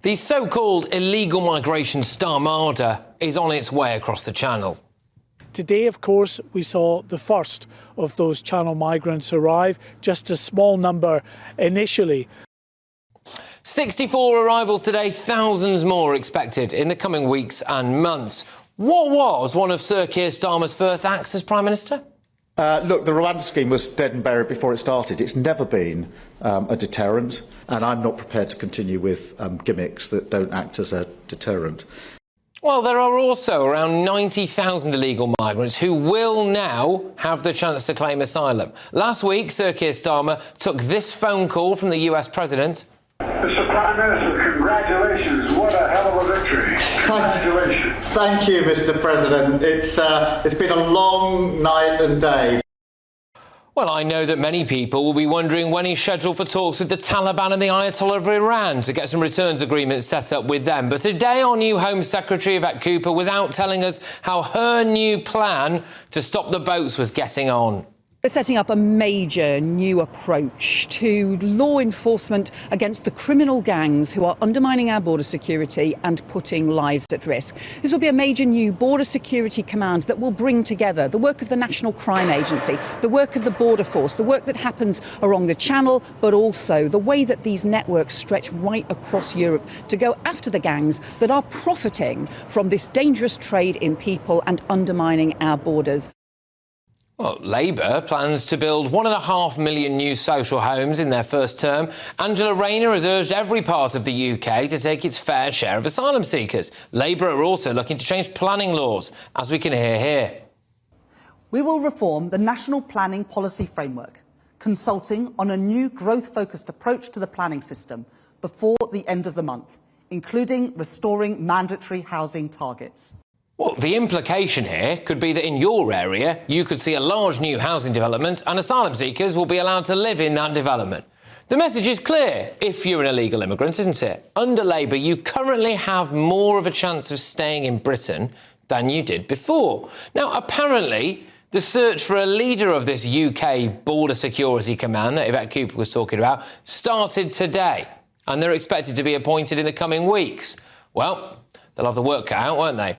The so-called illegal migration Starmada is on its way across the Channel. Today, of course, we saw the first of those Channel migrants arrive, just a small number initially. 64 arrivals today, thousands more expected in the coming weeks and months. What was one of Sir Keir Starmer's first acts as Prime Minister? Look, the Rwanda scheme was dead and buried before it started. It's never been a deterrent, and I'm not prepared to continue with gimmicks that don't act as a deterrent. Well, there are also around 90,000 illegal migrants who will now have the chance to claim asylum. Last week, Sir Keir Starmer took this phone call from the US President. Mr. Prime Minister, congratulations. What a hell of a victory. Congratulations. Thank you, Mr. President. It's been a long night and day. Well, I know that many people will be wondering when he's scheduled for talks with the Taliban and the Ayatollah of Iran to get some returns agreements set up with them. But today, our new Home Secretary, Yvette Cooper, was out telling us how her new plan to stop the boats was getting on. We're setting up a major new approach to law enforcement against the criminal gangs who are undermining our border security and putting lives at risk. This will be a major new border security command that will bring together the work of the National Crime Agency, the work of the Border Force, the work that happens along the Channel, but also the way that these networks stretch right across Europe to go after the gangs that are profiting from this dangerous trade in people and undermining our borders. Well, Labour plans to build 1.5 million new social homes in their first term. Angela Rayner has urged every part of the UK to take its fair share of asylum seekers. Labour are also looking to change planning laws, as we can hear here. We will reform the National Planning Policy Framework, consulting on a new growth-focused approach to the planning system before the end of the month, including restoring mandatory housing targets. Well, the implication here could be that in your area, you could see a large new housing development and asylum seekers will be allowed to live in that development. The message is clear if you're an illegal immigrant, isn't it? Under Labour, you currently have more of a chance of staying in Britain than you did before. Now, apparently, the search for a leader of this UK Border Security Command that Yvette Cooper was talking about started today, and they're expected to be appointed in the coming weeks. Well, they'll have the work cut out, won't they?